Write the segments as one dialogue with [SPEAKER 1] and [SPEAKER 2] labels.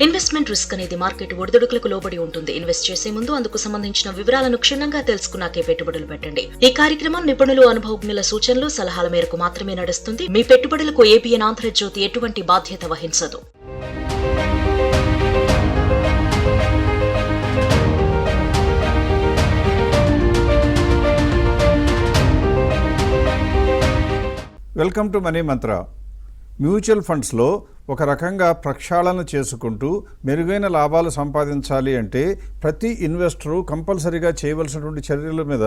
[SPEAKER 1] Investment risk అనేది market ఒడిదుడుకులకు లోబడి ఉంటుంది. ఇన్వెస్ట్ చేసే ముందు అందుకు సంబంధించిన వివరాలను క్షుణ్ణంగా తెలుసుకున్నాకే పెట్టుబడులు పెట్టండి. ఈ కార్యక్రమం నిపుణులు, అనుభవజ్ఞుల సూచనలు, సలహాల మేరకు మాత్రమే నడుస్తుంది. మీ పెట్టుబడులకు ఏబిఎన్ ఆంధ్రజ్యోతి ఎటువంటి బాధ్యత వహించదు.
[SPEAKER 2] Welcome to money Mantra. Mutual ఫండ్స్లో ఒక రకంగా ప్రక్షాళన చేసుకుంటూ మెరుగైన లాభాలు సంపాదించాలి అంటే ప్రతి ఇన్వెస్టరు కంపల్సరీగా చేయవలసినటువంటి చర్యల మీద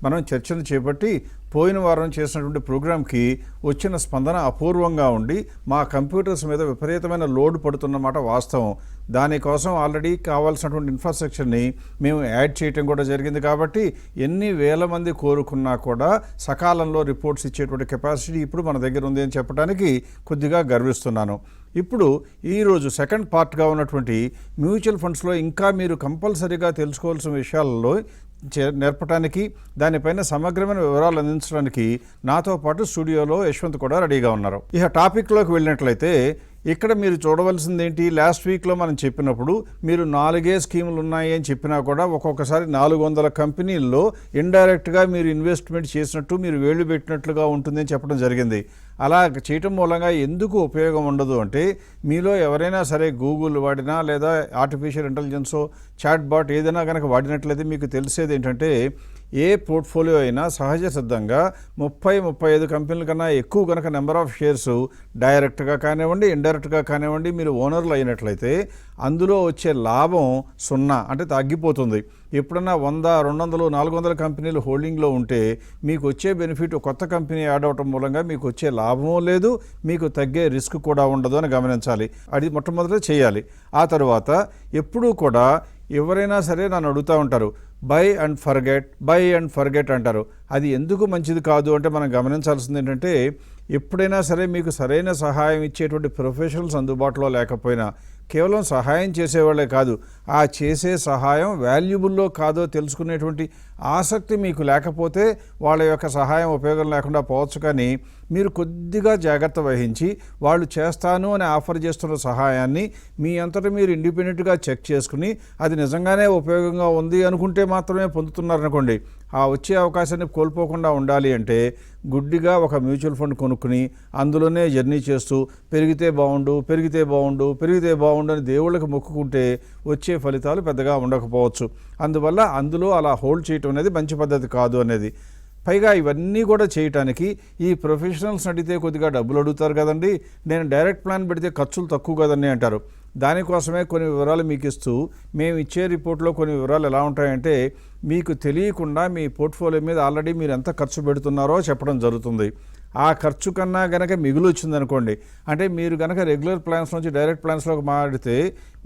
[SPEAKER 2] మనం చర్చను చేపట్టి పోయిన వారం చేసినటువంటి ప్రోగ్రాంకి వచ్చిన స్పందన అపూర్వంగా ఉండి మా కంప్యూటర్స్ మీద విపరీతమైన లోడ్ పడుతున్నమాట వాస్తవం. దానికోసం ఆల్రెడీ కావాల్సినటువంటి ఇన్ఫ్రాస్ట్రక్చర్ని మేము యాడ్ చేయటం కూడా జరిగింది. కాబట్టి ఎన్ని వేల మంది కోరుకున్నా కూడా సకాలంలో రిపోర్ట్స్ ఇచ్చేటువంటి కెపాసిటీ ఇప్పుడు మన దగ్గర ఉంది అని చెప్పడానికి కొద్దిగా గర్విస్తున్నాను. ఇప్పుడు ఈరోజు సెకండ్ పార్ట్గా ఉన్నటువంటి మ్యూచువల్ ఫండ్స్లో ఇంకా మీరు కంపల్సరీగా తెలుసుకోవాల్సిన విషయాలలో నేర్పడానికి, దానిపైన సమగ్రమైన వివరాలు అందించడానికి నాతో పాటు స్టూడియోలో యశ్వంత్ కూడా రెడీగా ఉన్నారు. ఇక టాపిక్లోకి వెళ్ళినట్లయితే ఇక్కడ మీరు చూడవలసింది ఏంటి, లాస్ట్ వీక్లో మనం చెప్పినప్పుడు మీరు 4 స్కీములు ఉన్నాయి అని చెప్పినా కూడా ఒక్కొక్కసారి 400 కంపెనీల్లో ఇండైరెక్ట్గా మీరు ఇన్వెస్ట్మెంట్ చేసినట్టు మీరు వేళ్ళు పెట్టినట్లుగా ఉంటుంది అని చెప్పడం జరిగింది. అలా చేయటం మూలంగా ఎందుకు ఉపయోగం ఉండదు అంటే, మీలో ఎవరైనా సరే గూగుల్ వాడినా లేదా ఆర్టిఫిషియల్ ఇంటెలిజెన్సో చాట్ బాట్ ఏదైనా కనుక వాడినట్లయితే మీకు తెలిసేది ఏంటంటే, ఏ పోర్ట్ఫోలియో అయినా సహజ సిద్ధంగా 30-35 కంపెనీల కన్నా ఎక్కువ కనుక నెంబర్ ఆఫ్ షేర్స్ డైరెక్ట్గా కానివ్వండి, ఇండైరెక్ట్గా కానివ్వండి మీరు ఓనర్లు అయినట్లయితే అందులో వచ్చే లాభం 0 అంటే తగ్గిపోతుంది. ఎప్పుడన్నా 100, 200, 400 కంపెనీలు హోల్డింగ్లో ఉంటే మీకు వచ్చే బెనిఫిట్ కొత్త కంపెనీ యాడ్ అవటం మూలంగా మీకు వచ్చే లాభమూ లేదు, మీకు తగ్గే రిస్క్ కూడా ఉండదు అని గమనించాలి. అది మొట్టమొదట చేయాలి. ఆ తర్వాత ఎప్పుడూ కూడా ఎవరైనా సరే నన్ను అడుగుతూ ఉంటారు, బై అండ్ ఫర్గెట్ అంటారు. అది ఎందుకు మంచిది కాదు అంటే మనం గమనించాల్సింది ఏంటంటే, ఎప్పుడైనా సరే మీకు సరైన సహాయం ఇచ్చేటువంటి ప్రొఫెషనల్స్ అందుబాటులో లేకపోయినా, కేవలం సహాయం చేసేవాళ్ళే కాదు, ఆ చేసే సహాయం వాల్యుబుల్లో కాదో తెలుసుకునేటువంటి ఆసక్తి మీకు లేకపోతే వాళ్ళ యొక్క సహాయం ఉపయోగం లేకుండా పోవచ్చు. కానీ మీరు కొద్దిగా జాగ్రత్త వహించి వాళ్ళు చేస్తాను అని ఆఫర్ చేస్తున్న సహాయాన్ని మీ అంతటా మీరు ఇండిపెండెంట్గా చెక్ చేసుకుని అది నిజంగానే ఉపయోగంగా ఉంది అనుకుంటే మాత్రమే పొందుతున్నారనుకోండి, ఆ వచ్చే అవకాశాన్ని కోల్పోకుండా ఉండాలి అంటే గుడ్డిగా ఒక మ్యూచువల్ ఫండ్ కొనుక్కుని అందులోనే జర్నీ చేస్తూ పెరిగితే బాగుండు అని దేవుళ్ళకి మొక్కుకుంటే వచ్చే ఫలితాలు పెద్దగా ఉండకపోవచ్చు. అందువల్ల అందులో అలా హోల్డ్ చేయటం అనేది మంచి పద్ధతి కాదు అనేది. పైగా ఇవన్నీ కూడా చేయటానికి ఈ ప్రొఫెషనల్స్ అడిగితే కొద్దిగా డబ్బులు అడుగుతారు కదండి, నేను డైరెక్ట్ ప్లాన్ పెడితే ఖర్చులు తక్కువ కదండి అంటారు. దానికోసమే కొన్ని వివరాలు మీకు ఇస్తూ మేము ఇచ్చే రిపోర్ట్లో కొన్ని వివరాలు ఎలా ఉంటాయంటే, మీకు తెలియకుండా మీ పోర్ట్ఫోలియో మీద ఆల్రెడీ మీరు ఎంత ఖర్చు పెడుతున్నారో చెప్పడం జరుగుతుంది. ఆ ఖర్చు కన్నా గనక మిగులు వచ్చిందనుకోండి, అంటే మీరు గనక రెగ్యులర్ ప్లాన్స్ నుంచి డైరెక్ట్ ప్లాన్స్లోకి మారితే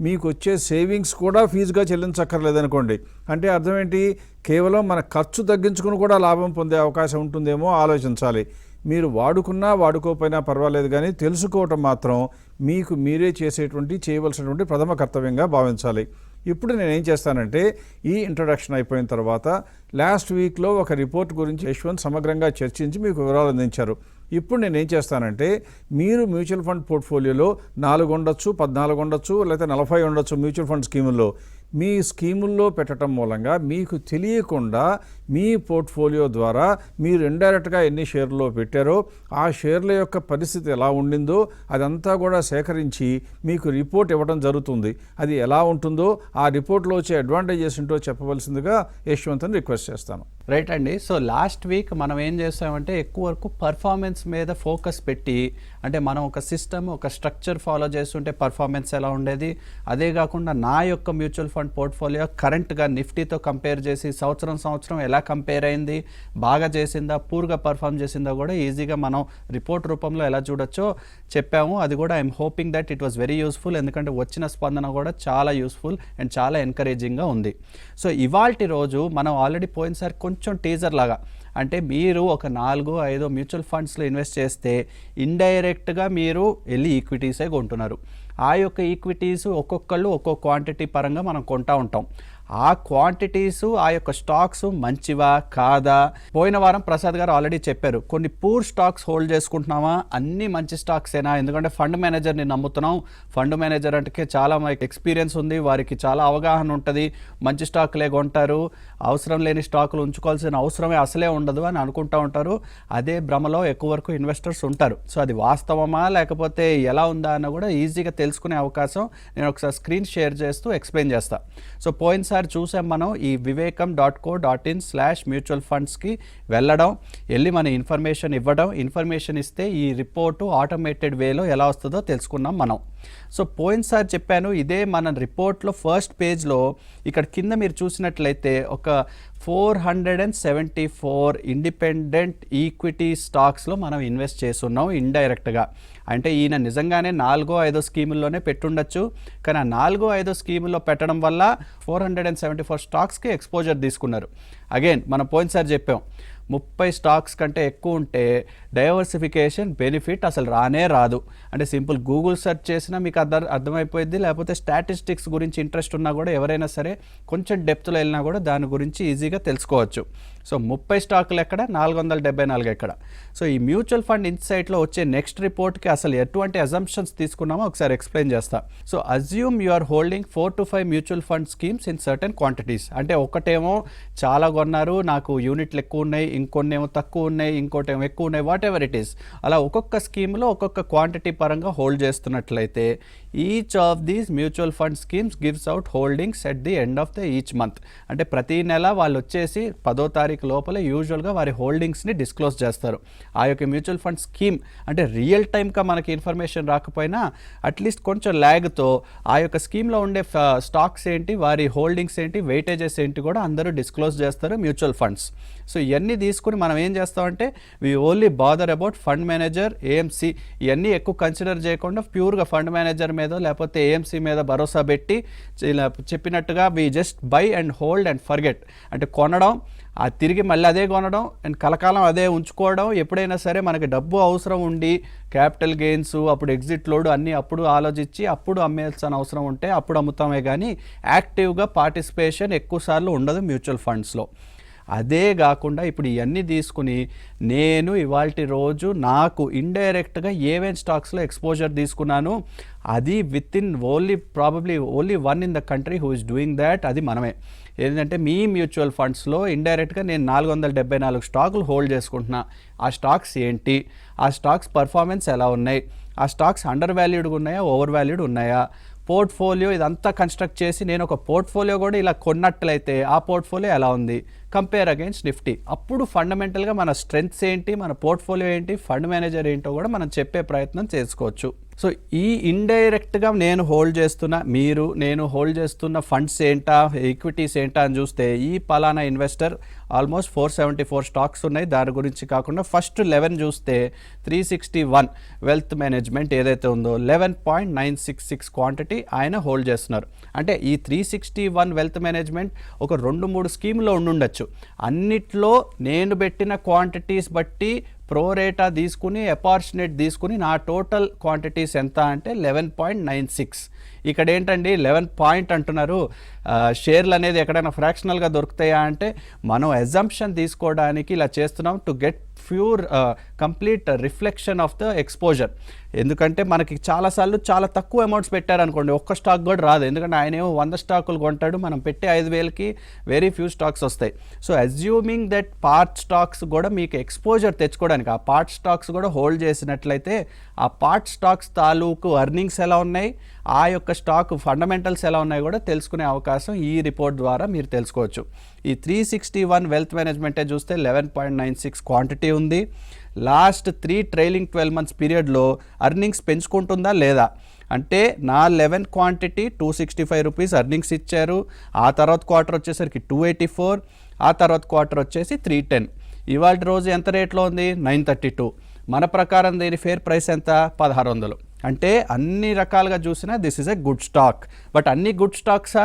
[SPEAKER 2] మీకు వచ్చే సేవింగ్స్ కూడా ఫీజుగా చెల్లించక్కర్లేదనుకోండి. అంటే అర్థం ఏంటి, కేవలం మన ఖర్చు తగ్గించుకుని కూడా లాభం పొందే అవకాశం ఉంటుందేమో ఆలోచించాలి. మీరు వాడుకున్నా వాడుకోకపోయినా పర్వాలేదు, కానీ తెలుసుకోవటం మాత్రం మీకు మీరే చేయవలసినటువంటి ప్రథమ కర్తవ్యంగా భావించాలి. ఇప్పుడు నేనేం చేస్తానంటే, ఈ ఇంట్రడక్షన్ అయిపోయిన తర్వాత లాస్ట్ వీక్లో ఒక రిపోర్ట్ గురించి యశ్వంత్ సమగ్రంగా చర్చించి మీకు వివరాలు అందించారు. ఇప్పుడు నేనేం చేస్తానంటే, మీరు మ్యూచువల్ ఫండ్ పోర్ట్ఫోలియోలో 4 ఉండొచ్చు, 14 ఉండొచ్చు, లేకపోతే 40 ఉండొచ్చు మ్యూచువల్ ఫండ్ స్కీముల్లో. మీ స్కీముల్లో పెట్టడం మూలంగా మీకు తెలియకుండా మీ పోర్ట్ఫోలియో ద్వారా మీరు ఇండైరెక్ట్గా ఎన్ని షేర్లో పెట్టారో ఆ షేర్ల యొక్క పరిస్థితి ఎలా ఉండిందో అదంతా కూడా సేకరించి మీకు రిపోర్ట్ ఇవ్వడం జరుగుతుంది. అది ఎలా ఉంటుందో ఆ రిపోర్ట్లో వచ్చే అడ్వాంటేజెస్ ఏంటో చెప్పవలసిందిగా యశ్వంత్ని రిక్వెస్ట్ చేస్తాను.
[SPEAKER 3] రైట్ అండి. సో లాస్ట్ వీక్ మనం ఏం చేస్తామంటే, ఎక్కువ వరకు పర్ఫార్మెన్స్ మీద ఫోకస్ పెట్టి, అంటే మనం ఒక సిస్టమ్, ఒక స్ట్రక్చర్ ఫాలో చేస్తుంటే పర్ఫార్మెన్స్ ఎలా ఉండేది, అదే కాకుండా నా యొక్క మ్యూచువల్ ఫండ్ పోర్ట్ఫోలియో కరెంట్గా నిఫ్టీతో కంపేర్ చేసి సంవత్సరం ఎలా కంపేర్ అయింది, బాగా చేసిందా, పూర్గా పర్ఫామ్ చేసిందా కూడా ఈజీగా మనం రిపోర్ట్ రూపంలో ఎలా చూడొచ్చో చెప్పాము. అది కూడా I'm hoping that it was very useful, ఎందుకంటే వచ్చిన స్పందన కూడా చాలా యూస్ఫుల్ అండ్ చాలా ఎంకరేజింగ్గా ఉంది. సో ఇవాల్టి రోజు మనం ఆల్రెడీ పోయినసారి కొంచెం టీజర్ లాగా, అంటే మీరు ఒక 4-5 మ్యూచువల్ ఫండ్స్లో ఇన్వెస్ట్ చేస్తే ఇండైరెక్ట్గా మీరు వెళ్ళి ఈక్విటీసే కొంటున్నారు. ఆ యొక్క ఈక్విటీస్ ఒక్కొక్కళ్ళు ఒక్కో క్వాంటిటీ పరంగా మనం కొంటూ ఉంటాం. ఆ క్వాంటిటీస్ ఆ యొక్క స్టాక్స్ మంచివా కాదా. పోయిన వారం ప్రసాద్ గారు ఆల్రెడీ చెప్పారు, కొన్ని పూర్ స్టాక్స్ హోల్డ్ చేసుకుంటున్నామా, అన్ని మంచి స్టాక్సేనా, ఎందుకంటే ఫండ్ మేనేజర్ని నమ్ముతున్నాం, ఫండ్ మేనేజర్ అంటే చాలా ఎక్స్పీరియన్స్ ఉంది, వారికి చాలా అవగాహన ఉంటుంది, మంచి స్టాక్లే కొంటారు, అవసరం లేని స్టాకులు ఉంచుకోవాల్సిన అవసరమే అసలే ఉండదు అని అనుకుంటూ ఉంటారు. అదే భ్రమలో ఎక్కువ వరకు ఇన్వెస్టర్స్ ఉంటారు. సో అది వాస్తవమా లేకపోతే ఎలా ఉందా అన్న కూడా ఈజీగా తెలుసుకునే అవకాశం నేను ఒకసారి స్క్రీన్ షేర్ చేస్తూ ఎక్స్ప్లెయిన్ చేస్తా. సో పోయినసారి చూసాం మనం ఈ vivekam.co.in/mutual fundsకి వెళ్ళి మన ఇన్ఫర్మేషన్ ఇవ్వడం, ఇన్ఫర్మేషన్ ఇస్తే ఈ రిపోర్టు ఆటోమేటెడ్ వేలో ఎలా వస్తుందో తెలుసుకున్నాం మనం. సో పోయినసారి చెప్పాను, ఇదే మన రిపోర్ట్లో ఫస్ట్ పేజ్లో ఇక్కడ కింద మీరు చూసినట్లయితే ఒక 474 ఇండిపెండెంట్ ఈక్విటీ స్టాక్స్లో మనం ఇన్వెస్ట్ చేస్తున్నాం ఇండైరెక్ట్గా. అంటే ఈయన నిజంగానే 4-5 స్కీముల్లోనే పెట్టుండొచ్చు, కానీ ఆ 4-5 స్కీముల్లో పెట్టడం వల్ల 474 స్టాక్స్కి ఎక్స్పోజర్ తీసుకున్నారు. అగైన్ మనం పోయినసారి చెప్పాం, 30 స్టాక్స్ కంటే ఎక్కువ ఉంటే డైవర్సిఫికేషన్ బెనిఫిట్ అసలు రానే రాదు. అంటే సింపుల్ గూగుల్ సెర్చ్ చేసినా మీకు అర్థమైపోయింది, లేకపోతే స్టాటిస్టిక్స్ గురించి ఇంట్రెస్ట్ ఉన్నా కూడా ఎవరైనా సరే కొంచెం డెప్త్లో వెళ్ళినా కూడా దాని గురించి ఈజీగా తెలుసుకోవచ్చు. సో 30 స్టాకులు ఎక్కడ, 474 ఎక్కడ. సో ఈ మ్యూచువల్ ఫండ్ ఇన్సైట్లో వచ్చే నెక్స్ట్ రిపోర్ట్కి అసలు ఎటువంటి అజంప్షన్స్ తీసుకున్నామో ఒకసారి ఎక్స్ప్లెయిన్ చేస్తా. So assume you are holding 4 to 5 mutual fund schemes in certain quantities. అంటే ఒకటేమో చాలా కొన్నారు, నాకు యూనిట్లు ఎక్కువ ఉన్నాయి, ఇంకొన్నేమో తక్కువ ఉన్నాయి, ఇంకోటేమో ఎక్కువ ఉన్నాయి, వాట్ ఎవర్ ఇట్ ఈస్. అలా ఒక్కొక్క స్కీమ్లో ఒక్కొక్క క్వాంటిటీ పరంగా హోల్డ్ చేస్తున్నట్లయితే each of these mutual fund schemes gives out holdings at the end of the each month. అంటే ప్రతి నెల వాళ్ళు వచ్చేసి 10వ తారీఖు లోపల యూజువల్గా వారి హోల్డింగ్స్ని డిస్క్లోజ్ చేస్తారు. ఆ యొక్క మ్యూచువల్ ఫండ్ స్కీమ్ అంటే రియల్ టైమ్గా మనకి ఇన్ఫర్మేషన్ రాకపోయినా అట్లీస్ట్ కొంచెం ల్యాగ్తో ఆ యొక్క స్కీమ్లో ఉండే స్టాక్స్ ఏంటి, వారి హోల్డింగ్స్ ఏంటి, వెయిటేజెస్ ఏంటి కూడా అందరూ డిస్క్లోజ్ చేస్తారు మ్యూచువల్ ఫండ్స్. సో ఇవన్నీ తీసుకుని మనం ఏం చేస్తామంటే we only bother about fund manager, AMC, ఇవన్నీ ఎక్కువ కన్సిడర్ చేయకుండా ప్యూర్గా ఫండ్ మేనేజర్ మీద లేకపోతే ఏఎంసీ మీద భరోసా పెట్టి ఇలా చెప్పినట్టుగా we just buy and hold and forget. అంటే కొనడం, తిరిగి మళ్ళీ అదే కొనడం అండ్ కలకాలం అదే ఉంచుకోవడం. ఎప్పుడైనా సరే మనకి డబ్బు అవసరం ఉండి క్యాపిటల్ గెయిన్స్, అప్పుడు ఎగ్జిట్ లోడ్ అన్నీ అప్పుడు ఆలోచించి అప్పుడు అమ్మేయాల్సిన అవసరం ఉంటే అప్పుడు అమ్ముతామే, కానీ యాక్టివ్గా పార్టిసిపేషన్ ఎక్కువసార్లు ఉండదు మ్యూచువల్ ఫండ్స్లో. అదే కాకుండా ఇప్పుడు ఇవన్నీ తీసుకుని నేను ఇవాల్టి రోజు నాకు ఇండైరెక్ట్గా ఏవేన్ స్టాక్స్లో ఎక్స్పోజర్ తీసుకున్నాను, అది with in probably only one in the country who is doing that, అది మనమే. ఏంటంటే మీ మ్యూచువల్ ఫండ్స్లో ఇండైరెక్ట్గా నేను 474 స్టాకులు హోల్డ్ చేసుకుంటున్నా. ఆ స్టాక్స్ ఏంటి, ఆ స్టాక్స్ పర్ఫార్మెన్స్ ఎలా ఉన్నాయి, ఆ స్టాక్స్ అండర్ వాల్యూడ్గా ఉన్నాయా, ఓవర్ వాల్యూడ్ ఉన్నాయా, పోర్ట్ఫోలియో ఇదంతా కన్స్ట్రక్ట్ చేసి నేను ఒక పోర్ట్ఫోలియో కూడా ఇలా కొన్నట్లయితే ఆ పోర్ట్ఫోలియో ఎలా ఉంది, కంపేర్ అగైన్స్ నిఫ్టీ. అప్పుడు ఫండమెంటల్గా మన స్ట్రెంగ్త్స్ ఏంటి, మన పోర్ట్ఫోలియో ఏంటి, ఫండ్ మేనేజర్ ఏంటో కూడా మనం చెప్పే ప్రయత్నం చేసుకోవచ్చు. సో ఈ ఇండైరెక్ట్గా నేను హోల్డ్ చేస్తున్న ఫండ్స్ ఏంటా, ఈక్విటీస్ ఏంటా అని చూస్తే ఈ పలానా ఇన్వెస్టర్ ఆల్మోస్ట్ 474 స్టాక్స్ ఉన్నాయి. దాని గురించి కాకుండా ఫస్ట్ 11 చూస్తే 361 వెల్త్ మేనేజ్మెంట్ ఏదైతే ఉందో 11.966 క్వాంటిటీ ఆయన హోల్డ్ చేస్తున్నారు. అంటే ఈ 361 వెల్త్ మేనేజ్మెంట్ ఒక 2-3 స్కీమ్లో ఉండుండొచ్చు. అన్నిట్లో నేను పెట్టిన క్వాంటిటీస్ బట్టి ప్రోరేటా తీసుకుని అపార్చునేట్ తీసుకుని నా టోటల్ క్వాంటిటీస్ ఎంత అంటే 11.96. ఇక్కడ ఏంటండి 11 పాయింట్ అంటున్నారు, షేర్లు అనేది ఎక్కడైనా ఫ్రాక్షనల్గా దొరుకుతాయా అంటే మనం అజంప్షన్ తీసుకోవడానికి ఇలా చేస్తున్నాం to get pure complete reflection of the exposure. ఎందుకంటే మనకి చాలాసార్లు చాలా తక్కువ అమౌంట్స్ పెట్టారనుకోండి, ఒక్క స్టాక్ కూడా రాదు. ఎందుకంటే ఆయన ఏమో 100 స్టాకులు కొంటాడు, మనం పెట్టే 5,000కి వెరీ ఫ్యూ స్టాక్స్ వస్తాయి. So assuming that part stocks కూడా మీకు ఎక్స్పోజర్ తెచ్చుకోవడానికి ఆ పార్ట్ స్టాక్స్ కూడా హోల్డ్ చేసినట్లయితే ఆ పార్ట్ స్టాక్స్ తాలూకు ఎర్నింగ్స్ ఎలా ఉన్నాయి, ఆ యొక్క స్టాక్ ఫండమెంటల్స్ ఎలా ఉన్నాయి కూడా తెలుసుకునే అవకాశం ఈ రిపోర్ట్ ద్వారా మీరు తెలుసుకోవచ్చు. ఈ 361 వెల్త్ మేనేజ్మెంటే చూస్తే 11.96 క్వాంటిటీ ఉంది. లాస్ట్ 3 ట్రైలింగ్ 12 months పీరియడ్లో ఎర్నింగ్స్ పెంచుకుంటుందా లేదా అంటే నా 11 క్వాంటిటీ 265 రూపీస్ ఎర్నింగ్స్ ఇచ్చారు. ఆ తర్వాత క్వార్టర్ వచ్చేసరికి 284, ఆ తర్వాత క్వార్టర్ వచ్చేసి 310. ఇవాళ రోజు ఎంత రేట్లో ఉంది 932. మన ప్రకారం దీని ఫేర్ ప్రైస్ ఎంత 1600. అంటే అన్ని రకాలుగా చూసినా this is a good stock. But అన్ని గుడ్ స్టాక్సా?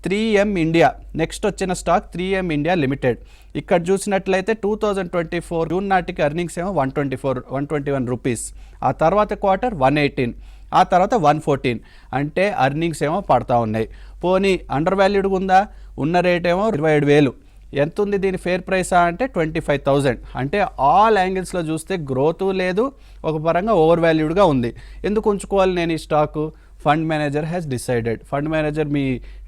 [SPEAKER 3] 3M ఇండియా నెక్స్ట్ వచ్చిన స్టాక్ 3M ఇండియా లిమిటెడ్. ఇక్కడ చూసినట్లయితే 2024 జూన్ నాటికి ఎర్నింగ్స్ ఏమో 121 రూపీస్, ఆ తర్వాత క్వార్టర్ 118, ఆ తర్వాత 114 అంటే అర్నింగ్స్ ఏమో పడతా ఉన్నాయి. పోనీ అండర్ వాల్యూడ్గా ఉందా, ఉన్న రేట్ ఏమో 27,000. ఎంత ఉంది దీని ఫేర్ ప్రైసా అంటే 25,000. అంటే ఆల్ యాంగిల్స్లో చూస్తే గ్రోత్ లేదు, ఒక పరంగా ఓవర్ వాల్యూడ్గా ఉంది. ఎందుకు ఉంచుకోవాలి నేను ఈ stock? Fund manager has decided. Fund manager me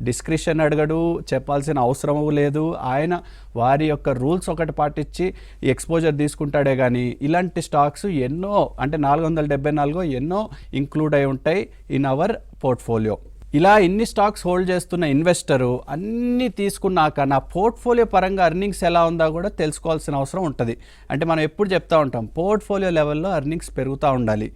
[SPEAKER 3] description అడగడు, చెప్పాల్సిన అవసరం లేదు. ఆయన వారి యొక్క రూల్స్ ఒకటి పాటించి ఈ ఎక్స్పోజర్ తీసుకుంటాడే కానీ ఇలాంటి స్టాక్స్ ఎన్నో అంటే 474 ఎన్నో ఇంక్లూడ్ అయి ఉంటాయి ఇన్ అవర్ పోర్ట్ఫోలియో. ఇలా ఇన్ని స్టాక్స్ హోల్డ్ చేస్తున్న ఇన్వెస్టరు అన్నీ తీసుకున్నాక నా పోర్ట్ఫోలియో పరంగా అర్నింగ్స్ ఎలా ఉందో కూడా తెలుసుకోవాల్సిన అవసరం ఉంటుంది. అంటే మనం ఎప్పుడు చెప్తా ఉంటాం పోర్ట్ఫోలియో లెవెల్లో అర్నింగ్స్ పెరుగుతూ ఉండాలి.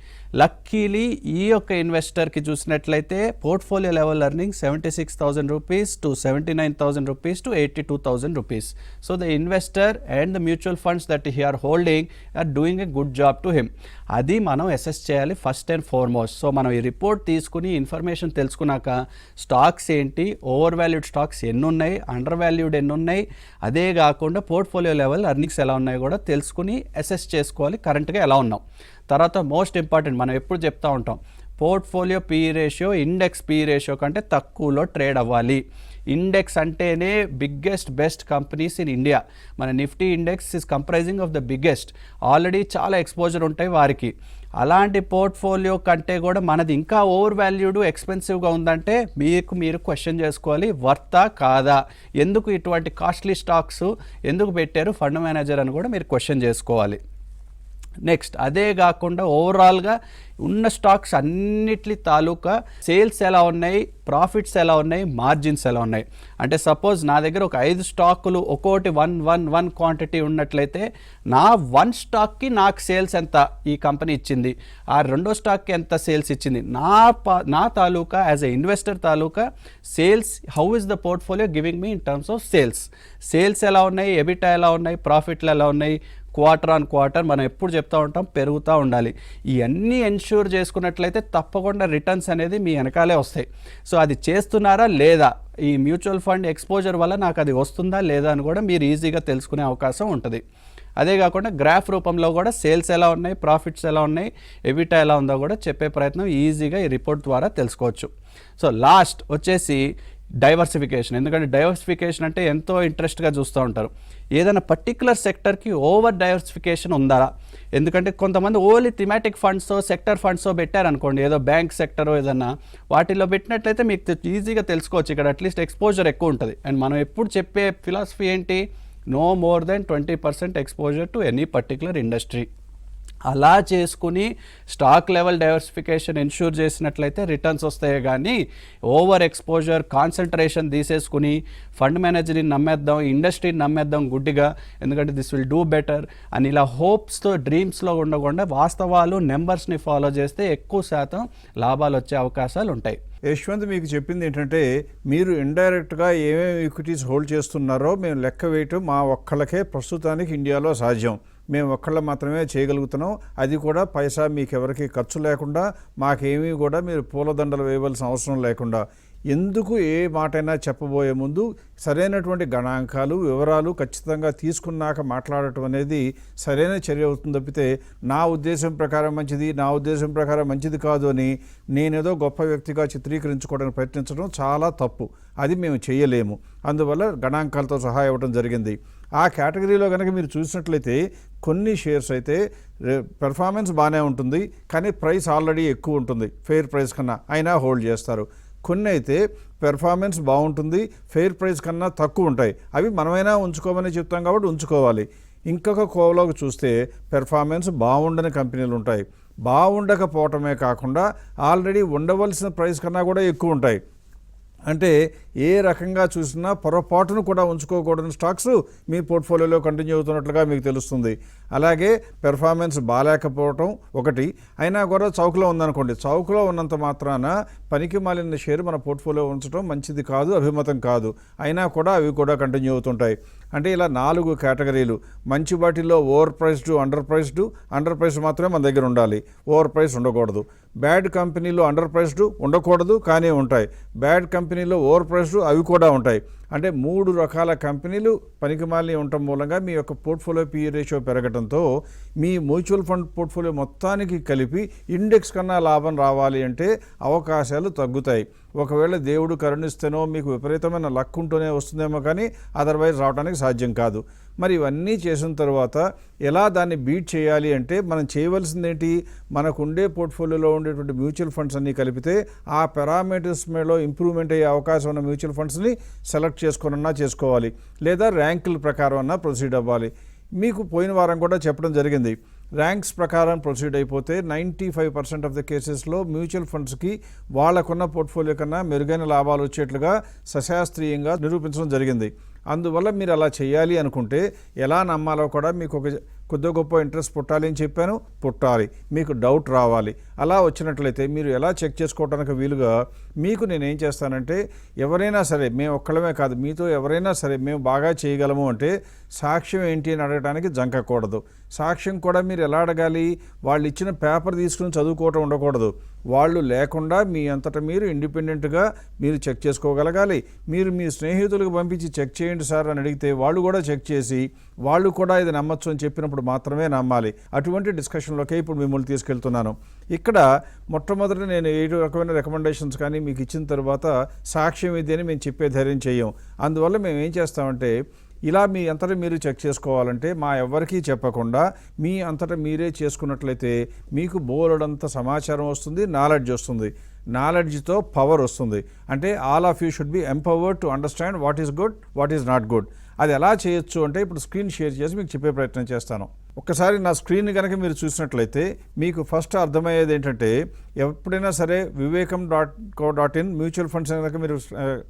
[SPEAKER 3] లక్కీలీ ఈ యొక్క ఇన్వెస్టర్కి చూసినట్లయితే portfolio level earning 76,000 rupees to 79,000 rupees to 82,000 rupees. So the investor and the mutual funds that he are holding are doing a good job to him. అది మనం అసెస్ చేయాలి ఫస్ట్ అండ్ ఫార్మోస్ట్. సో మనం ఈ report తీసుకుని information తెలుసుకున్నాక stocks ఏంటి, over valued stocks ఎన్ని ఉన్నాయి, అండర్ వాల్యూడ్ ఎన్ని ఉన్నాయి, అదే కాకుండా పోర్ట్ఫోలియో లెవెల్ అర్నింగ్స్ ఎలా ఉన్నాయో కూడా తెలుసుకుని అసెస్ చేసుకోవాలి కరెంట్గా ఎలా ఉన్నాం. తర్వాత మోస్ట్ ఇంపార్టెంట్ మనం ఎప్పుడు చెప్తా ఉంటాం portfolio PE ratio index PE ratio కంటే తక్కువలో ట్రేడ్ అవ్వాలి. ఇండెక్స్ అంటేనే biggest best companies in India. మన Nifty index is comprising of the biggest. Already చాలా ఎక్స్పోజర్ ఉంటాయి వారికి. అలాంటి పోర్ట్ఫోలియో కంటే కూడా మనది ఇంకా ఓవర్ వాల్యూడ్ ఎక్స్పెన్సివ్గా ఉందంటే మీరు క్వశ్చన్ చేసుకోవాలి వర్తా కాదా, ఎందుకు ఇటువంటి కాస్ట్లీ స్టాక్స్ ఎందుకు పెట్టారు ఫండ్ మేనేజర్ అని కూడా మీరు క్వశ్చన్ చేసుకోవాలి. నెక్స్ట్ అదే కాకుండా ఓవరాల్గా ఉన్న స్టాక్స్ అన్నిటి తాలూకా సేల్స్ ఎలా ఉన్నాయి, ప్రాఫిట్స్ ఎలా ఉన్నాయి, మార్జిన్స్ ఎలా ఉన్నాయి. అంటే సపోజ్ నా దగ్గర ఒక 5 స్టాకులు ఒక్కోటి 1 క్వాంటిటీ ఉన్నట్లయితే నా 1 స్టాక్కి నాకు సేల్స్ ఎంత ఈ కంపెనీ ఇచ్చింది, ఆ రెండో స్టాక్కి ఎంత సేల్స్ ఇచ్చింది, నా తాలూకా యాజ్ ఎ ఇన్వెస్టర్ తాలూకా sales how is the portfolio giving me in terms of sales ఎలా ఉన్నాయి, ఎబిటా ఎలా ఉన్నాయి, ప్రాఫిట్లు ఎలా ఉన్నాయి, క్వార్టర్ ఆన్ క్వార్టర్ మనం ఎప్పుడు చెప్తూ ఉంటాం పెరుగుతూ ఉండాలి. ఇవన్నీ ఎన్ష్యూర్ చేసుకున్నట్లయితే తప్పకుండా రిటర్న్స్ అనేది మీ వెనకాలే వస్తాయి. సో అది చేస్తున్నారా లేదా, ఈ మ్యూచువల్ ఫండ్ ఎక్స్పోజర్ వల్ల నాకు అది వస్తుందా లేదా అని కూడా మీరు ఈజీగా తెలుసుకునే అవకాశం ఉంటుంది. అదే కాకుండా గ్రాఫ్ రూపంలో కూడా సేల్స్ ఎలా ఉన్నాయి, ప్రాఫిట్స్ ఎలా ఉన్నాయి, ఎబిటా ఎలా ఉందో కూడా చెప్పే ప్రయత్నం ఈజీగా ఈ రిపోర్ట్ ద్వారా తెలుసుకోవచ్చు. సో లాస్ట్ వచ్చేసి డైవర్సిఫికేషన్. ఎందుకంటే డైవర్సిఫికేషన్ అంటే ఎంతో ఇంట్రెస్ట్గా చూస్తూ ఉంటారు. ఏదైనా పర్టికులర్ సెక్టర్కి ఓవర్ డైవర్సిఫికేషన్ ఉందా? ఎందుకంటే కొంతమంది only thematic funds sector funds పెట్టారనుకోండి, ఏదో బ్యాంక్ సెక్టర్ ఏదన్నా వాటిలో పెట్టినట్లయితే మీకు ఈజీగా తెలుసుకోవచ్చు ఇక్కడ అట్లీస్ట్ ఎక్స్పోజర్ ఎక్కువ ఉంటుంది. అండ్ మనం ఎప్పుడు చెప్పే ఫిలాసఫీ ఏంటి, no more than 20% exposure to any particular industry. అలా చేసుకుని స్టాక్ లెవెల్ డైవర్సిఫికేషన్ ఎన్ష్యూర్ చేసినట్లయితే రిటర్న్స్ వస్తాయి. కానీ ఓవర్ ఎక్స్పోజర్ కాన్సన్ట్రేషన్ తీసేసుకుని ఫండ్ మేనేజర్ని నమ్మేద్దాం, ఇండస్ట్రీని నమ్మేద్దాం గుడ్డిగా, ఎందుకంటే దిస్ విల్ డూ బెటర్ అని ఇలా హోప్స్తో డ్రీమ్స్లో ఉండకుండా వాస్తవాలు నెంబర్స్ని ఫాలో చేస్తే ఎక్కువ శాతం లాభాలు వచ్చే అవకాశాలు ఉంటాయి.
[SPEAKER 2] యశ్వంత్ మీకు చెప్పింది ఏంటంటే మీరు ఇండైరెక్ట్గా ఏమేమి ఈక్విటీస్ హోల్డ్ చేస్తున్నారో మేము లెక్క వేయటం మా ఒక్కళ్ళకే ప్రస్తుతానికి ఇండియాలో సాధ్యం. మేము ఒక్కళ్ళ మాత్రమే చేయగలుగుతున్నాం. అది కూడా పైసా మీకు ఎవరికి ఖర్చు లేకుండా, మాకేమీ కూడా మీరు పూలదండలు వేయవలసిన అవసరం లేకుండా. ఎందుకు ఏ మాటైనా చెప్పబోయే ముందు సరైనటువంటి గణాంకాలు వివరాలు ఖచ్చితంగా తీసుకున్నాక మాట్లాడటం అనేది సరైన చర్య అవుతుంది తప్పితే నా ఉద్దేశం ప్రకారం మంచిది, నా ఉద్దేశం ప్రకారం మంచిది కాదు అని నేనేదో గొప్ప వ్యక్తిగా చిత్రీకరించుకోవడానికి ప్రయత్నించడం చాలా తప్పు. అది మేము చేయలేము. అందువల్ల గణాంకాలతో సహా ఇవ్వడం జరిగింది. ఆ కేటగిరీలో కనుక మీరు చూసినట్లయితే కొన్ని షేర్స్ అయితే పెర్ఫార్మెన్స్ బాగానే ఉంటుంది, కానీ ప్రైస్ ఆల్రెడీ ఎక్కువ ఉంటుంది ఫెయిర్ ప్రైస్ కన్నా, అయినా హోల్డ్ చేస్తారు. కొన్ని అయితే పెర్ఫార్మెన్స్ బాగుంటుంది, ఫెయిర్ ప్రైస్ కన్నా తక్కువ ఉంటాయి, అవి మనమైనా ఉంచుకోమని చెప్తాం కాబట్టి ఉంచుకోవాలి. ఇంకొక కోవలోకి చూస్తే పెర్ఫార్మెన్స్ బాగుండని కంపెనీలు ఉంటాయి. బాగుండకపోవటమే కాకుండా ఆల్రెడీ ఉండవలసిన ప్రైస్ కన్నా కూడా ఎక్కువ ఉంటాయి. అంటే ఏ రకంగా చూసినా పొరపాటును కూడా ఉంచుకోకూడని స్టాక్స్ మీ పోర్ట్ఫోలియోలో కంటిన్యూ అవుతున్నట్లుగా మీకు తెలుస్తుంది. అలాగే పెర్ఫార్మెన్స్ బాగాలేకపోవటం ఒకటి, అయినా కూడా చౌకలో ఉందనుకోండి, చౌకలో ఉన్నంత మాత్రాన పనికి మాలిన షేర్ మన పోర్ట్ఫోలియో ఉంచడం మంచిది కాదు, అభిమతం కాదు. అయినా కూడా అవి కూడా కంటిన్యూ అవుతుంటాయి. అంటే ఇలా 4 కేటగిరీలు. మంచి వాటిల్లో ఓవర్ ప్రైస్డ్, అండర్ ప్రైస్డ్ మాత్రమే మన దగ్గర ఉండాలి, ఓవర్ ప్రైస్ ఉండకూడదు. బ్యాడ్ కంపెనీలో అండర్ ప్రైస్డ్ ఉండకూడదు కానీ ఉంటాయి, బ్యాడ్ కంపెనీలో ఓవర్ ప్రైస్డ్ అవి కూడా ఉంటాయి. అంటే 3 రకాల కంపెనీలు పనికిమాలిన ఉండటం మూలంగా మీ యొక్క పోర్ట్ఫోలియో PE రేషియో పెరగడంతో మీ మ్యూచువల్ ఫండ్ పోర్ట్ఫోలియో మొత్తానికి కలిపి ఇండెక్స్ కన్నా లాభం రావాలి అంటే అవకాశాలు తగ్గుతాయి. ఒకవేళ దేవుడు కరుణిస్తేనో మీకు విపరీతమైన లక్ ఉంటూనే వస్తుందేమో కానీ అదర్వైజ్ రావడానికి సాధ్యం కాదు. మరి ఇవన్నీ చేసిన తర్వాత ఎలా దాన్ని బీట్ చేయాలి అంటే మనం చేయవలసింది ఏంటి, మనకు ఉండే పోర్ట్ఫోలియోలో ఉండేటువంటి మ్యూచువల్ ఫండ్స్ అన్నీ కలిపితే ఆ పారామీటర్స్ మేలో ఇంప్రూవ్మెంట్ అయ్యే అవకాశం ఉన్న మ్యూచువల్ ఫండ్స్ని సెలెక్ట్ చేసుకోనన్నా చేసుకోవాలి, లేదా ర్యాంకుల ప్రకారం అన్నా ప్రొసీడ్ అవ్వాలి. మీకు పోయిన వారం కూడా చెప్పడం జరిగింది, ర్యాంక్స్ ప్రకారం ప్రొసీడ్ అయిపోతే 95% ఆఫ్ ద కేసెస్లో మ్యూచువల్ ఫండ్స్కి వాళ్ళకున్న పోర్ట్ఫోలియో కన్నా మెరుగైన లాభాలు వచ్చేట్లుగా సశాస్త్రీయంగా నిరూపించడం జరిగింది. అందువల్ల మీరు అలా చేయాలి అనుకుంటే ఎలా నమ్మాలో కూడా మీకు ఒక కొద్ది గొప్ప ఇంట్రెస్ట్ పుట్టాలి అని చెప్పాను, పుట్టాలి, మీకు డౌట్ రావాలి. అలా వచ్చినట్లయితే మీరు ఎలా చెక్ చేసుకోవడానికి వీలుగా మీకు నేనేం చేస్తానంటే, ఎవరైనా సరే మేము ఒక్కళ్ళమే కాదు మీతో ఎవరైనా సరే మేము బాగా చేయగలము అంటే సాక్ష్యం ఏంటి అని అడగడానికి జంకకూడదు. సాక్ష్యం కూడా మీరు ఎలా అడగాలి, వాళ్ళు ఇచ్చిన పేపర్ తీసుకుని చదువుకోవటం ఉండకూడదు. వాళ్ళు లేకుండా మీ అంతటా మీరు ఇండిపెండెంట్గా మీరు చెక్ చేసుకోగలగాలి. మీరు మీ స్నేహితులకు పంపించి చెక్ చేయండి సార్ అని అడిగితే వాళ్ళు కూడా చెక్ చేసి వాళ్ళు కూడా ఇది నమ్మచ్చు అని చెప్పినప్పుడు మాత్రమే నమ్మాలి. అటువంటి డిస్కషన్లోకే ఇప్పుడు మిమ్మల్ని తీసుకెళ్తున్నాను. ఇక్కడ మొట్టమొదటి నేను ఏ రకమైన రికమెండేషన్స్ కానీ మీకు ఇచ్చిన తర్వాత సాక్ష్యం ఇది అని మేము చెప్పే ధైర్యం చేయం. అందువల్ల మేము ఏం చేస్తామంటే, ఇలా మీ అంతటా మీరు చెక్ చేసుకోవాలంటే మా ఎవ్వరికీ చెప్పకుండా మీ అంతటా మీరే చేసుకున్నట్లయితే మీకు బోలెడంత సమాచారం వస్తుంది, నాలెడ్జ్ వస్తుంది. నాలెడ్జ్తో పవర్ వస్తుంది. అంటే all of you should be empowered to understand what is good, what is not good. అది ఎలా చేయొచ్చు అంటే ఇప్పుడు స్క్రీన్ షేర్ చేసి మీకు చెప్పే ప్రయత్నం చేస్తాను. ఒక్కసారి నా స్క్రీన్ కనుక మీరు చూసినట్లయితే మీకు ఫస్ట్ అర్థమయ్యేది ఏంటంటే, ఎప్పుడైనా సరే vivekam.co.in మ్యూచువల్ ఫండ్స్ కనుక మీరు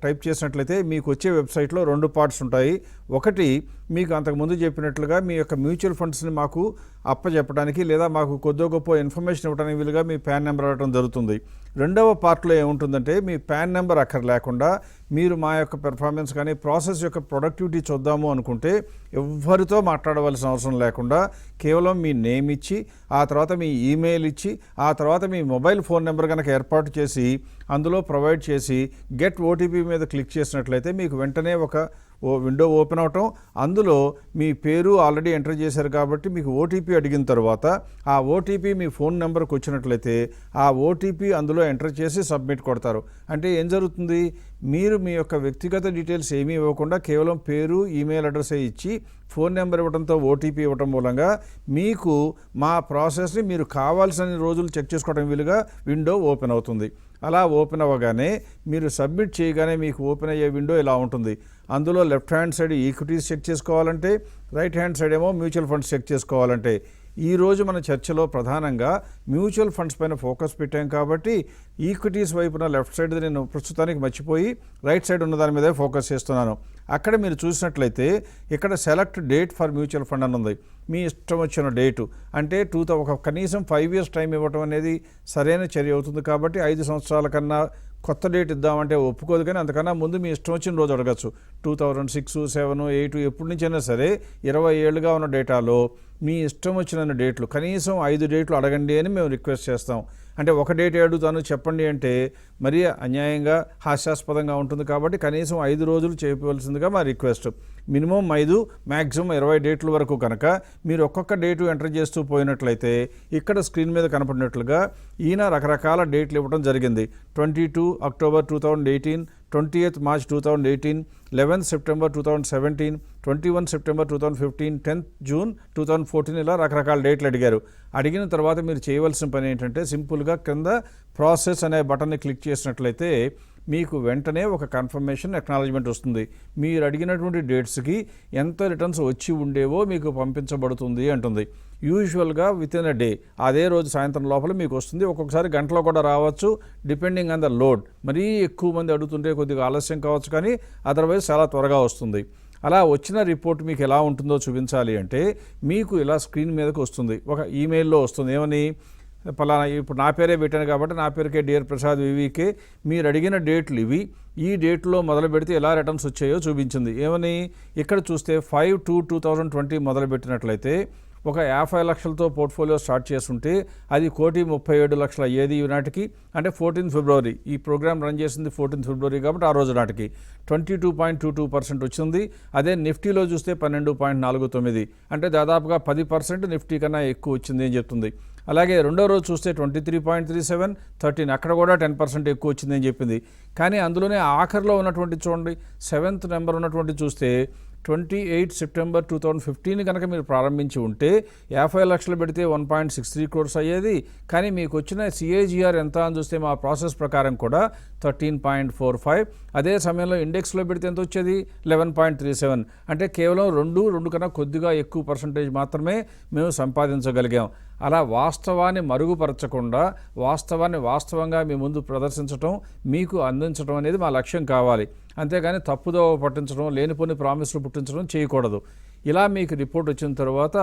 [SPEAKER 2] టైప్ చేసినట్లయితే మీకు వచ్చే వెబ్సైట్లో 2 పార్ట్స్ ఉంటాయి. ఒకటి మీకు అంతకుముందు చెప్పినట్లుగా మీ యొక్క మ్యూచువల్ ఫండ్స్ని మాకు అప్పచెప్పడానికి లేదా మాకు కొద్దో గొప్ప ఇన్ఫర్మేషన్ ఇవ్వడానికి వీలుగా మీ పాన్ నెంబర్ అవ్వడం జరుగుతుంది. రెండవ పార్ట్లో ఏముంటుందంటే, మీ పాన్ నెంబర్ అక్కర్ లేకుండా మీరు మా యొక్క పెర్ఫార్మెన్స్ కానీ ప్రాసెస్ యొక్క ప్రొడక్టివిటీ చూద్దాము అనుకుంటే ఎవ్వరితో మాట్లాడవలసిన అవసరం లేకుండా కేవలం మీ నేమ్ ఇచ్చి, ఆ తర్వాత మీ ఈమెయిల్ ఇచ్చి, ఆ తర్వాత మీ మొబైల్ ఫోన్ నెంబర్ కనుక ఏర్పాటు చేసి అందులో ప్రొవైడ్ చేసి గెట్ ఓటీపీ మీద క్లిక్ చేసినట్లయితే మీకు వెంటనే ఒక విండో ఓపెన్ అవటం, అందులో మీ పేరు ఆల్రెడీ ఎంటర్ చేశారు కాబట్టి మీకు ఓటీపీ అడిగిన తర్వాత ఆ ఓటీపీ మీ ఫోన్ నెంబర్కి వచ్చినట్లయితే ఆ ఓటీపీ అందులో ఎంటర్ చేసి సబ్మిట్ కొడతారు. అంటే ఏం జరుగుతుంది, మీరు మీ యొక్క వ్యక్తిగత డీటెయిల్స్ ఏమీ ఇవ్వకుండా కేవలం పేరు, ఈమెయిల్ అడ్రసే ఇచ్చి ఫోన్ నెంబర్ ఇవ్వడంతో ఓటీపీ ఇవ్వడం మూలంగా మీకు మా ప్రాసెస్ని మీరు కావాల్సిన రోజులు చెక్ చేసుకోవడం వీలుగా విండో ఓపెన్ అవుతుంది. అలా ఓపెన్ అవ్వగానే మీరు సబ్మిట్ చేయగానే మీకు ఓపెన్ అయ్యే విండో ఇలా ఉంటుంది. అందులో left hand side equities check చేసుకోవాలంటే, రైట్ హ్యాండ్ సైడ్ ఏమో మ్యూచువల్ ఫండ్స్ చెక్ చేసుకోవాలంటే. ఈరోజు మన చర్చలో ప్రధానంగా మ్యూచువల్ ఫండ్స్ పైన ఫోకస్ పెట్టాం కాబట్టి ఈక్విటీస్ వైపున లెఫ్ట్ సైడ్ నేను ప్రస్తుతానికి మర్చిపోయి రైట్ సైడ్ ఉన్న దాని మీదే ఫోకస్ చేస్తున్నాను. అక్కడ మీరు చూసినట్లయితే ఇక్కడ select date for mutual fund అని ఉంది. మీ ఇష్టం వచ్చిన డేటు అంటే కనీసం 5 years టైం ఇవ్వటం అనేది సరైన చర్య అవుతుంది. కాబట్టి 5 సంవత్సరాల కన్నా కొత్త డేట్ ఇద్దామంటే ఒప్పుకోదు, కానీ అంతకన్నా ముందు మీ ఇష్టం వచ్చిన రోజు అడగచ్చు. 2006, 7, 8 ఎప్పటి నుంచైనా సరే 20 ఏళ్ళుగా ఉన్న డేటాలో మీ ఇష్టం వచ్చిన డేట్లు కనీసం 5 డేట్లు అడగండి అని మేము రిక్వెస్ట్ చేస్తాం. అంటే ఒక డేట్ అడుగుతాను చెప్పండి అంటే మరీ అన్యాయంగా హాస్యాస్పదంగా ఉంటుంది. కాబట్టి కనీసం 5 రోజులు చేయవలసిందిగా మా రిక్వెస్ట్. మినిమం 5, మ్యాక్సిమం 20 డేట్ల వరకు కనుక మీరు ఒక్కొక్క డేటు ఎంటర్ చేస్తూ పోయినట్లయితే ఇక్కడ స్క్రీన్ మీద కనపడినట్లుగా ఈయన రకరకాల డేట్లు ఇవ్వడం జరిగింది. 22 October 2018, 20th March 2018, 11th September 2017, 21 September 2015, 10th June 2014 ఇలా రకరకాల డేట్లు అడిగారు. అడిగిన తర్వాత మీరు చేయవలసిన పని ఏంటంటే సింపుల్గా కింద ప్రాసెస్ అనే బటన్ని క్లిక్ చేసినట్లయితే మీకు వెంటనే ఒక కన్ఫర్మేషన్ అక్నాలజ్మెంట్ వస్తుంది. మీరు అడిగినటువంటి డేట్స్కి ఎంత రిటర్న్స్ వచ్చి ఉండేవో మీకు పంపించబడుతుంది అంటుంది. యూజువల్గా విత్ ఇన్ అ డే, అదే రోజు సాయంత్రం లోపల మీకు వస్తుంది. ఒక్కొక్కసారి గంటలో కూడా రావచ్చు, డిపెండింగ్ ఆన్ ద లోడ్. మరీ ఎక్కువ మంది అడుగుతుంటే కొద్దిగా ఆలస్యం కావచ్చు, కానీ అదర్వైజ్ చాలా త్వరగా వస్తుంది. అలా వచ్చిన రిపోర్ట్ మీకు ఎలా ఉంటుందో చూపించాలి అంటే మీకు ఇలా స్క్రీన్ మీదకి వస్తుంది, ఒక ఈమెయిల్లో వస్తుంది. ఏమని, పలానా ఇప్పుడు నా పేరే పెట్టాను కాబట్టి నా పేరుకే డియర్ ప్రసాద్ వివికే, మీరు అడిగిన డేట్లు ఇవి, ఈ డేట్లో మొదలు పెడితే ఎలా రిటర్న్స్ వచ్చాయో చూపించింది. ఏమని, ఇక్కడ చూస్తే 5/2/2020 మొదలు పెట్టినట్లయితే ఒక 50 లక్షలతో పోర్ట్ఫోలియో స్టార్ట్ చేస్తుంటే అది 1,37,00,000 అయ్యేది ఈనాటికి. అంటే 14 ఫిబ్రవరి ఈ ప్రోగ్రామ్ రన్ చేసింది 14 ఫిబ్రవరి కాబట్టి ఆ రోజు నాటికి 22.22% వచ్చింది. అదే నిఫ్టీలో చూస్తే 12.49, అంటే దాదాపుగా 10% నిఫ్టీ కన్నా ఎక్కువ వచ్చింది అని చెప్తుంది. అలాగే రెండో రోజు చూస్తే 23.37, 13 అక్కడ కూడా 10% ఎక్కువ వచ్చింది అని చెప్పింది. కానీ అందులోనే ఆఖరిలో ఉన్నటువంటి చూడండి 7th నెంబర్ ఉన్నటువంటి చూస్తే 28 సెప్టెంబర్ 2015 కనుక మీరు ప్రారంభించి ఉంటే 50 లక్షలు పెడితే 1.63 crores అయ్యేది. కానీ మీకు వచ్చిన సిఏజిఆర్ ఎంత అని చూస్తే మా ప్రాసెస్ ప్రకారం కూడా 13.45. అదే సమయంలో ఇండెక్స్లో పెడితే ఎంత వచ్చేది 11.37. అంటే కేవలం రెండు కన్నా కొద్దిగా ఎక్కువ పర్సంటేజ్ మాత్రమే మేము సంపాదించగలిగాం. అలా వాస్తవాన్ని మరుగుపరచకుండా వాస్తవాన్ని వాస్తవంగా మీ ముందు ప్రదర్శించడం, మీకు అందించడం అనేది మా లక్ష్యం కావాలి. అంతేగాని తప్పుదోవ పట్టించడం, లేనిపోని ప్రామిస్లు పుట్టించడం చేయకూడదు. ఇలా మీకు రిపోర్ట్ వచ్చిన తర్వాత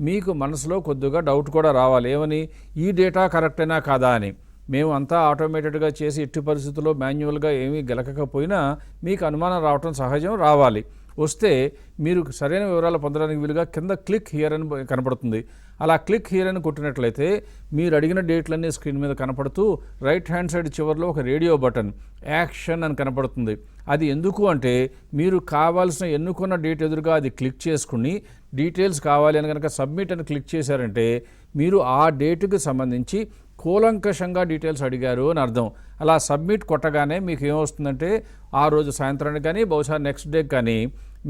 [SPEAKER 2] మీకు మనసులో కొద్దిగా డౌట్ కూడా రావాలి. ఏమని, ఈ డేటా కరెక్టేనా కాదా అని. మేము అంతా ఆటోమేటెడ్గా చేసి ఎట్టి పరిస్థితుల్లో మాన్యువల్గా ఏమీ గెలకకపోయినా మీకు అనుమానం రావటం సహజం, రావాలి. వస్తే మీరు సరైన వివరాలు పొందడానికి వీలుగా కింద క్లిక్ హియర్ అని కనపడుతుంది. అలా క్లిక్ హియర్ అని కొట్టినట్లయితే మీరు అడిగిన డేట్లన్నీ స్క్రీన్ మీద కనపడుతూ రైట్ హ్యాండ్ సైడ్ చివరిలో ఒక రేడియో బటన్ యాక్షన్ అని కనపడుతుంది. అది ఎందుకు అంటే మీరు కావాల్సిన ఎన్నుకున్న డేట్ ఎదురుగా అది క్లిక్ చేసుకుని డీటెయిల్స్ కావాలి అని కనుక సబ్మిట్ అని క్లిక్ చేశారంటే మీరు ఆ డేటుకి సంబంధించి కూలంకషంగా డీటెయిల్స్ అడిగారు అని అర్థం. అలా సబ్మిట్ కొట్టగానే మీకు ఏమొస్తుందంటే ఆ రోజు సాయంత్రానికి కానీ బహుశా నెక్స్ట్ డే కానీ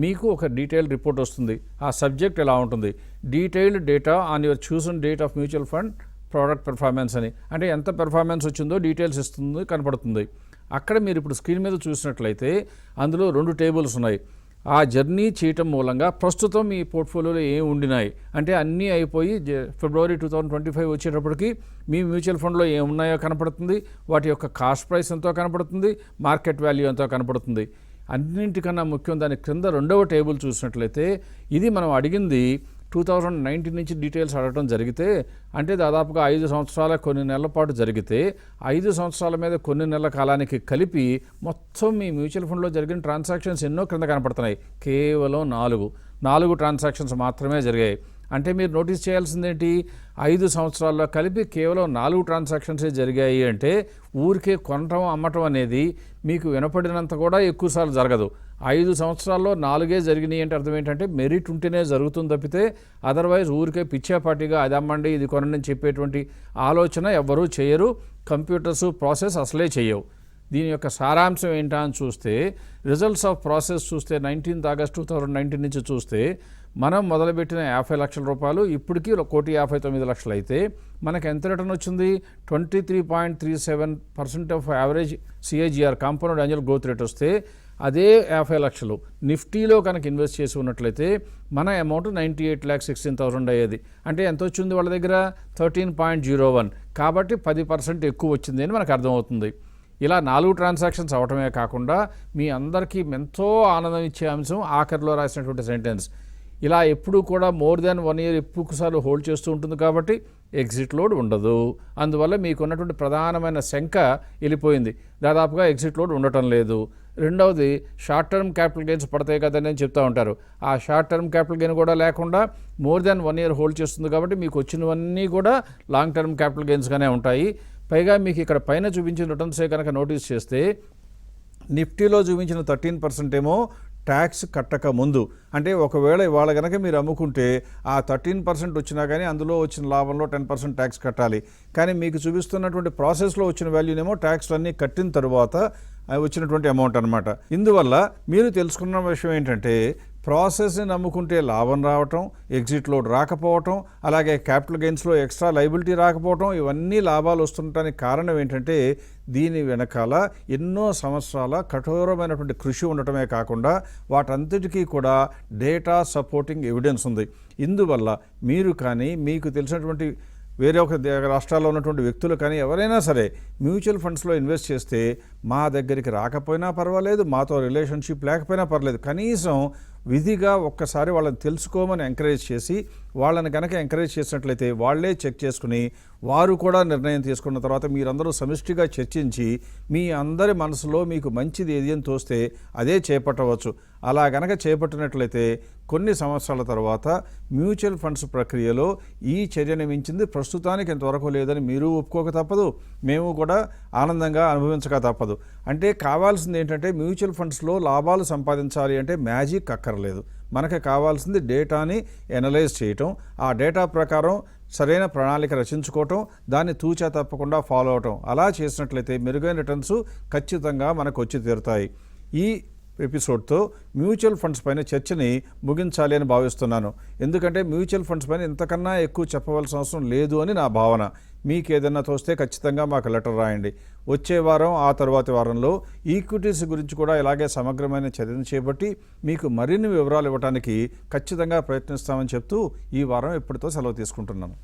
[SPEAKER 2] మీకు ఒక డీటెయిల్ రిపోర్ట్ వస్తుంది. ఆ సబ్జెక్ట్ ఎలా ఉంటుంది, detailed data on your chosen date of mutual fund product performance అని. అంటే ఎంత పెర్ఫార్మెన్స్ వచ్చిందో డీటెయిల్స్ ఇస్తుంది, కనపడుతుంది. అక్కడ మీరు ఇప్పుడు స్క్రీన్ మీద చూసినట్లయితే అందులో 2 టేబుల్స్ ఉన్నాయి. ఆ జర్నీ చేయటం మూలంగా ప్రస్తుతం మీ పోర్ట్ఫోలియోలో ఏం ఉండినాయి అంటే అన్నీ అయిపోయి ఫిబ్రవరి 2025 వచ్చేటప్పటికి మీ మ్యూచువల్ ఫండ్లో ఏమున్నాయో కనపడుతుంది, వాటి యొక్క కాస్ట్ ప్రైస్ ఎంతో కనపడుతుంది, మార్కెట్ వాల్యూ ఎంతో కనపడుతుంది. అన్నింటికన్నా ముఖ్యం దాని క్రింద 2వ టేబుల్ చూసినట్లయితే ఇది మనం అడిగింది 2019 నుంచి డీటెయిల్స్ అడగడం జరిగితే, అంటే దాదాపుగా 5 సంవత్సరాల కొన్ని నెలల పాటు జరిగితే 5 సంవత్సరాల మీద కొన్ని నెలల కాలానికి కలిపి మొత్తం మీ మ్యూచువల్ ఫండ్లో జరిగిన ట్రాన్సాక్షన్స్ ఎన్నో క్రింద కనపడుతున్నాయి. కేవలం 4 ట్రాన్సాక్షన్స్ మాత్రమే జరిగాయి. అంటే మీరు నోటీస్ చేయాల్సిందేంటి, 5 సంవత్సరాల్లో కలిపి కేవలం 4 ట్రాన్సాక్షన్సే జరిగాయి. అంటే ఊరికే కొనటం అమ్మటం అనేది మీకు వినపడినంత కూడా ఎక్కువసార్లు జరగదు. 5 సంవత్సరాల్లో 4 జరిగినాయి అంటే అర్థం ఏంటంటే మెరిట్ ఉంటేనే జరుగుతుంది తప్పితే అదర్వైజ్ ఊరికే పిచ్చాపాటిగా అది అమ్మండి ఇది కొనండి అని చెప్పేటువంటి ఆలోచన ఎవ్వరూ చేయరు. కంప్యూటర్స్ ప్రాసెస్ అసలే చేయవు. దీని యొక్క సారాంశం ఏంటా అని చూస్తే రిజల్ట్స్ ఆఫ్ ప్రాసెస్ చూస్తే 19th ఆగస్ట్ 2019 నుంచి చూస్తే మనం మొదలుపెట్టిన 50 లక్షల రూపాయలు ఇప్పటికీ 1,59,00,000 అయితే మనకు ఎంత రిటర్న్ వచ్చింది, 23.37% of average CAGR compound annual growth rate వస్తే అదే 50 లక్షలు నిఫ్టీలో కనుక ఇన్వెస్ట్ చేసి ఉన్నట్లయితే మన అమౌంట్ 98,16,000 అయ్యేది. అంటే ఎంత వచ్చింది వాళ్ళ దగ్గర 13.01. కాబట్టి 10% ఎక్కువ వచ్చింది అని మనకు అర్థమవుతుంది. ఇలా 4 ట్రాన్సాక్షన్స్ అవటమే కాకుండా మీ అందరికీ ఎంతో ఆనందం ఇచ్చే అంశం ఆఖరిలో రాసినటువంటి సెంటెన్స్. ఇలా ఎప్పుడూ కూడా మోర్ దాన్ 1 year ఎక్కువసార్లు హోల్డ్ చేస్తూ ఉంటుంది కాబట్టి ఎగ్జిట్ లోడ్ ఉండదు. అందువల్ల మీకు ఉన్నటువంటి ప్రధానమైన శంక వెళ్ళిపోయింది. దాదాపుగా ఎగ్జిట్ లోడ్ ఉండటం లేదు. రెండవది షార్ట్ టర్మ్ క్యాపిటల్ గెయిన్స్ పడతాయి కదని చెప్తూ ఉంటారు. ఆ షార్ట్ టర్మ్ క్యాపిటల్ గెయిన్ కూడా లేకుండా మోర్ దాన్ 1 year హోల్డ్ చేస్తుంది కాబట్టి మీకు వచ్చినవన్నీ కూడా లాంగ్ టర్మ్ క్యాపిటల్ గెయిన్స్గానే ఉంటాయి. పైగా మీకు ఇక్కడ పైన చూపించిన రిటర్న్సే కనుక నోటీస్ చేస్తే నిఫ్టీలో చూపించిన 13% ఏమో ట్యాక్స్ కట్టక ముందు. అంటే ఒకవేళ ఇవాళ కనుక మీరు అమ్ముకుంటే ఆ 13% వచ్చినా కానీ అందులో వచ్చిన లాభంలో 10% ట్యాక్స్ కట్టాలి. కానీ మీకు చూపిస్తున్నటువంటి ప్రాసెస్లో వచ్చిన వాల్యూనేమో ట్యాక్స్లన్నీ కట్టిన తరువాత వచ్చినటువంటి అమౌంట్ అనమాట. ఇందువల్ల మీరు తెలుసుకున్న విషయం ఏంటంటే ప్రాసెస్ని నమ్ముకుంటే లాభం రావటం, ఎగ్జిట్ లోడ్ రాకపోవటం, అలాగే క్యాపిటల్ గెయిన్స్లో ఎక్స్ట్రా లైబిలిటీ రాకపోవటం, ఇవన్నీ లాభాలు వస్తుండటానికి కారణం ఏంటంటే దీని వెనకాల ఎన్నో సంవత్సరాల కఠోరమైనటువంటి కృషి ఉండటమే కాకుండా వాటంతటికీ కూడా డేటా సపోర్టింగ్ ఎవిడెన్స్ ఉంది. ఇందువల్ల మీరు కానీ మీకు తెలిసినటువంటి వేరే ఒక రాష్ట్రాల్లో ఉన్నటువంటి వ్యక్తులు కానీ ఎవరైనా సరే మ్యూచువల్ ఫండ్స్లో ఇన్వెస్ట్ చేస్తే మా దగ్గరికి రాకపోయినా పర్వాలేదు, మాతో రిలేషన్షిప్ లేకపోయినా పర్లేదు, కనీసం విధిగా ఒక్కసారి వాళ్ళని తెలుసుకోమని ఎంకరేజ్ చేసి వాళ్ళని కనుక ఎంకరేజ్ చేసినట్లయితే వాళ్ళే చెక్ చేసుకుని వారు కూడా నిర్ణయం తీసుకున్న తర్వాత మీరందరూ సమిష్టిగా చర్చించి మీ అందరి మనసులో మీకు మంచిది ఏది అని తోస్తే అదే చేపట్టవచ్చు. అలా గనక చేపట్టినట్లయితే కొన్ని సంవత్సరాల తర్వాత మ్యూచువల్ ఫండ్స్ ప్రక్రియలో ఈ చర్యను మించింది ప్రస్తుతానికి ఇంతవరకు లేదని మీరు ఒప్పుకోక తప్పదు, మేము కూడా ఆనందంగా అనుభవించక తప్పదు. అంటే కావాల్సింది ఏంటంటే మ్యూచువల్ ఫండ్స్లో లాభాలు సంపాదించాలి అంటే మ్యాజిక్ అక్కర్లేదు. మనకి కావాల్సింది డేటాని ఎనలైజ్ చేయటం, ఆ డేటా ప్రకారం సరైన ప్రణాళిక రచించుకోవటం, దాన్ని తూచా తప్పకుండా ఫాలో అవటం. అలా చేసినట్లయితే మెరుగైన రిటర్న్స్ ఖచ్చితంగా మనకు వచ్చి తీరుతాయి. ఈ ఎపిసోడ్తో మ్యూచువల్ ఫండ్స్ పైన చర్చని ముగించాలి అని భావిస్తున్నాను. ఎందుకంటే మ్యూచువల్ ఫండ్స్ పైన ఇంతకన్నా ఎక్కువ చెప్పవలసిన అవసరం లేదు అని నా భావన. మీకు ఏదైనా తోస్తే ఖచ్చితంగా మాకు లెటర్ రాయండి. వచ్చే వారం ఆ తరువాతి వారంలో ఈక్విటీస్ గురించి కూడా ఇలాగే సమగ్రమైన చర్యను చేపట్టి మీకు మరిన్ని వివరాలు ఇవ్వడానికి ఖచ్చితంగా ప్రయత్నిస్తామని చెప్తూ ఈ వారం ఇప్పటితో సెలవు తీసుకుంటున్నాను.